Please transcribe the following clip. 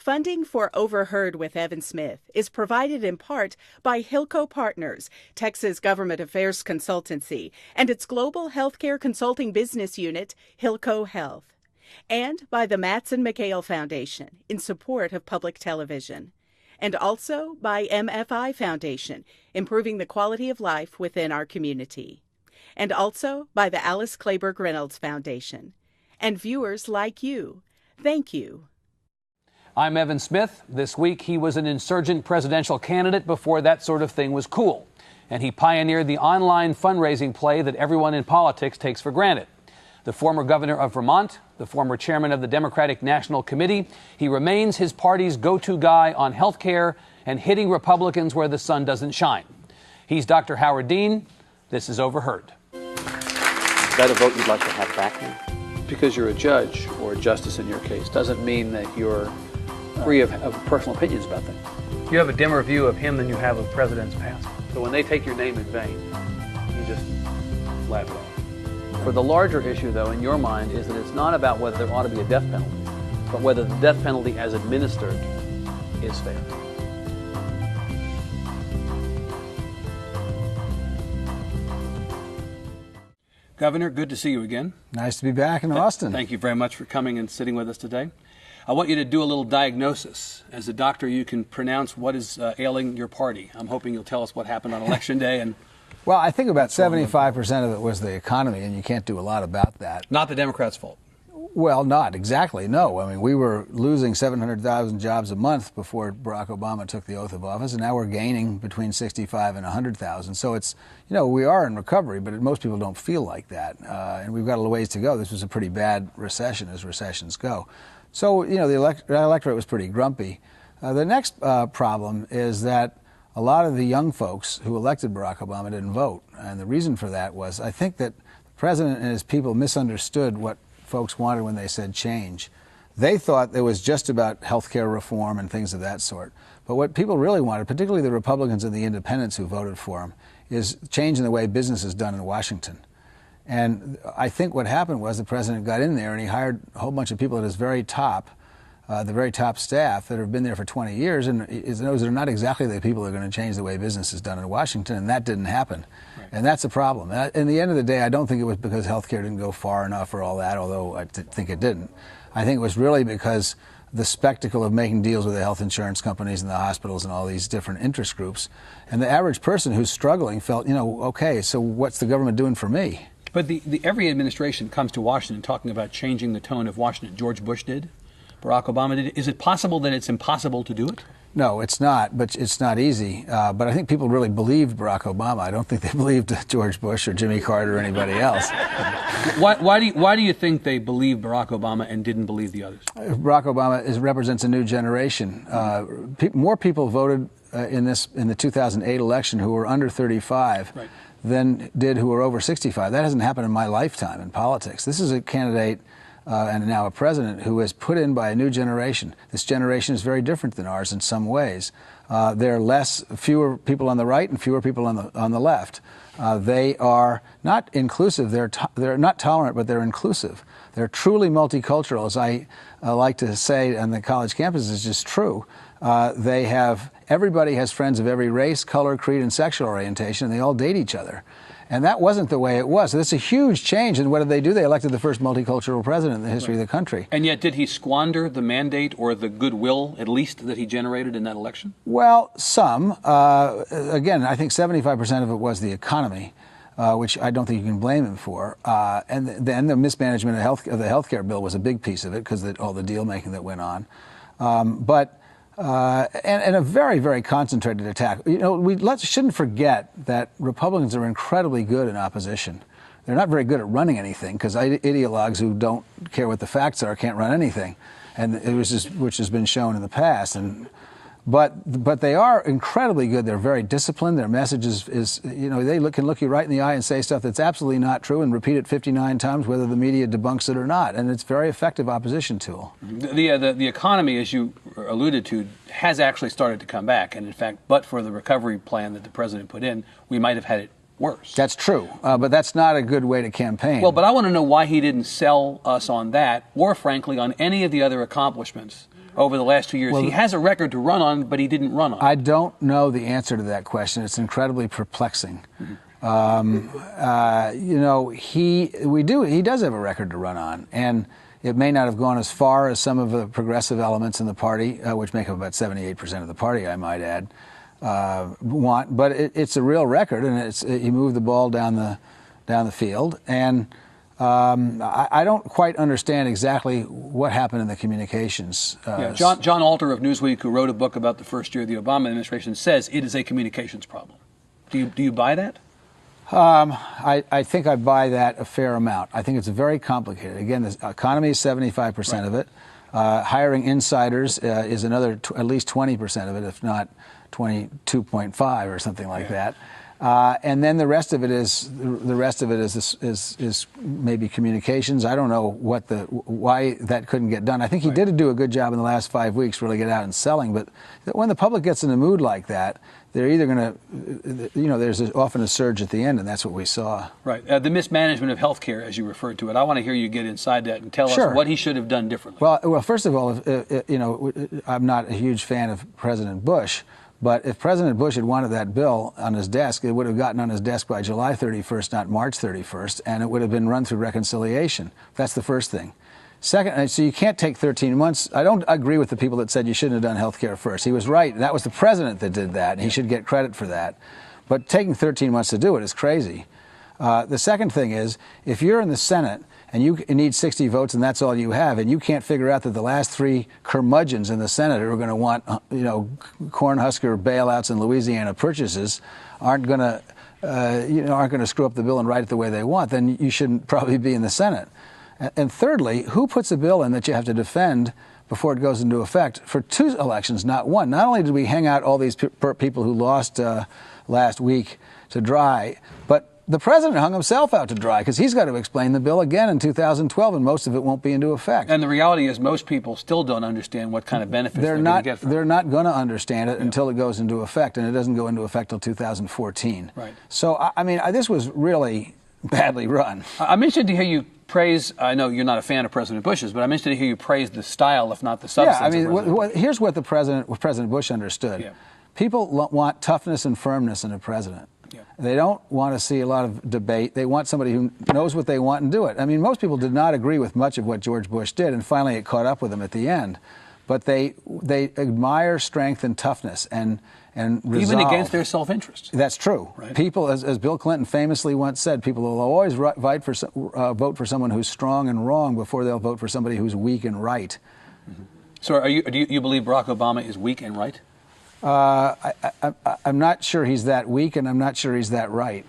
Funding for Overheard with Evan Smith is provided in part by Hilco Partners, Texas Government Affairs Consultancy, and its global healthcare consulting business unit, Hilco Health, and by the Matson McHale Foundation in support of public television, and also by MFI Foundation, improving the quality of life within our community, and also by the Alice Kleberg Reynolds Foundation, and viewers like you. Thank you. I'm Evan Smith. This week, he was an insurgent presidential candidate before that sort of thing was cool. And he pioneered the online fundraising play that everyone in politics takes for granted. The former governor of Vermont, the former chairman of the Democratic National Committee, he remains his party's go-to guy on health care and hitting Republicans where the sun doesn't shine. He's Dr. Howard Dean. This is Overheard. Is that a vote you'd like to have back now? Because you're a judge or a justice in your case doesn't mean that you're free of personal opinions about things. You have a dimmer view of him than you have of presidents past. So when they take your name in vain, you just laugh it off. For the larger issue, though, in your mind, is that it's not about whether there ought to be a death penalty, but whether the death penalty as administered is fair. Governor, good to see you again. Nice to be back in Austin. Thank you very much for coming and sitting with us today. I want you to do a little diagnosis. As a doctor, you can pronounce what is ailing your party. I'm hoping you'll tell us what happened on Election Day. And well, I think about 75% of it was the economy, and you can't do a lot about that. Not the Democrats' fault. Well, not exactly, no. I mean, we were losing 700,000 jobs a month before Barack Obama took the oath of office, and now we're gaining between 65 and 100,000. So it's, you know, we are in recovery, but most people don't feel like that. And we've got a little ways to go. This was a pretty bad recession, as recessions go. So, you know, the electorate was pretty grumpy. The next problem is that a lot of the young folks who elected Barack Obama didn't vote. And the reason for that was, I think that the president and his people misunderstood what folks wanted when they said change. They thought it was just about health care reform and things of that sort. But what people really wanted, particularly the Republicans and the independents who voted for him, is change in the way business is done in Washington. And I think what happened was the president got in there and he hired a whole bunch of people at his very top, the very top staff that have been there for 20 years, and those are not exactly the people that are going to change the way business is done in Washington, and that didn't happen. Right. And that's a problem. In the end of the day, I don't think it was because health care didn't go far enough or all that, although I think it didn't. I think it was really because the spectacle of making deals with the health insurance companies and the hospitals and all these different interest groups, and the average person who's struggling felt, you know, okay, so what's the government doing for me? But every administration comes to Washington talking about changing the tone of Washington. George Bush did. Barack Obama did. Is it possible that it's impossible to do it? No, it's not, but it's not easy. But I think people really believed Barack Obama. I don't think they believed George Bush or Jimmy Carter or anybody else. Why do you think they believed Barack Obama and didn't believe the others? Barack Obama represents a new generation. More people voted in the 2008 election who were under 35 right. than did who were over 65. That hasn't happened in my lifetime in politics. This is a candidate and now a president who is put in by a new generation. This generation is very different than ours in some ways. There are fewer people on the right and fewer people on the left. They are not inclusive. They're not tolerant, but they're inclusive. They're truly multicultural, as I like to say on the college campuses. Is just true. Everybody has friends of every race, color, creed, and sexual orientation, and they all date each other. And that wasn't the way it was. So that's a huge change. And what did they do? They elected the first multicultural president in the history of the country. And yet, did he squander the mandate or the goodwill, at least, that he generated in that election? Well, some. Again, I think 75% of it was the economy, which I don't think you can blame him for. And then the mismanagement of the health care bill was a big piece of it because of all the deal-making that went on. And a very, very concentrated attack. You know, we shouldn't forget that Republicans are incredibly good in opposition. They're not very good at running anything because ideologues who don't care what the facts are can't run anything, and which has been shown in the past. But they are incredibly good. They're very disciplined. Their message is you know, they can look you right in the eye and say stuff that's absolutely not true and repeat it 59 times whether the media debunks it or not. And it's a very effective opposition tool. The economy, as you alluded to, has actually started to come back. And in fact, but for the recovery plan that the president put in, we might have had it worse. That's true. But that's not a good way to campaign. Well, but I want to know why he didn't sell us on that or, frankly, on any of the other accomplishments over the last 2 years. Well, he has a record to run on, but he didn't run on. I don't know the answer to that question. It's incredibly perplexing. You know, he does have a record to run on, and it may not have gone as far as some of the progressive elements in the party, which make up about 78% of the party, I might add, want. But it's a real record, and he moved the ball down the field, and I don't quite understand exactly what happened in the communications. John Alter of Newsweek, who wrote a book about the first year of the Obama administration, says it is a communications problem. Do you buy that? I think I buy that a fair amount. I think it's very complicated. Again, the economy is 75% of it. Hiring insiders is another at least 20% of it, if not 22.5 or something like that. And then the rest of it is maybe communications. I don't know why that couldn't get done. I think he did do a good job in the last 5 weeks, really get out and selling. But when the public gets in a mood like that, they're either going to, you know, there's often a surge at the end, and that's what we saw. Right. The mismanagement of health care, as you referred to it. I want to hear you get inside that and tell us what he should have done differently. Well, first of all, you know, I'm not a huge fan of President Bush. But if President Bush had wanted that bill on his desk, it would have gotten on his desk by July 31st, not March 31st, and it would have been run through reconciliation. That's the first thing. Second, so you can't take 13 months. I don't agree with the people that said you shouldn't have done health care first. He was right. That was the president that did that, and he should get credit for that. But taking 13 months to do it is crazy. The second thing is, if you're in the Senate and you need 60 votes and that's all you have, and you can't figure out that the last three curmudgeons in the Senate who are going to want, you know, Cornhusker bailouts and Louisiana purchases aren't going to screw up the bill and write it the way they want, then you shouldn't probably be in the Senate. And thirdly, who puts a bill in that you have to defend before it goes into effect for 2 elections, not 1? Not only did we hang out all these people who lost last week to dry, but the president hung himself out to dry because he's got to explain the bill again in 2012, and most of it won't be into effect. And the reality is most people still don't understand what kind of benefits they're going to get from it. They're not going to understand it until it goes into effect, and it doesn't go into effect until 2014. Right. So, I mean, this was really badly run. I'm interested to hear you praise, I know you're not a fan of President Bush's, but I'm interested to hear you praise the style, if not the substance. Yeah, I mean, here's what President Bush understood. Yeah. People want toughness and firmness in a president. Yeah. They don't want to see a lot of debate. They want somebody who knows what they want and do it. I mean, most people did not agree with much of what George Bush did, and finally it caught up with them at the end. But they admire strength and toughness and resolve. Even against their self-interest. That's true. Right. People, as Bill Clinton famously once said, people will always vote for someone who's strong and wrong before they'll vote for somebody who's weak and right. Mm-hmm. So do you believe Barack Obama is weak and right? I'm not sure he's that weak, and I'm not sure he's that right.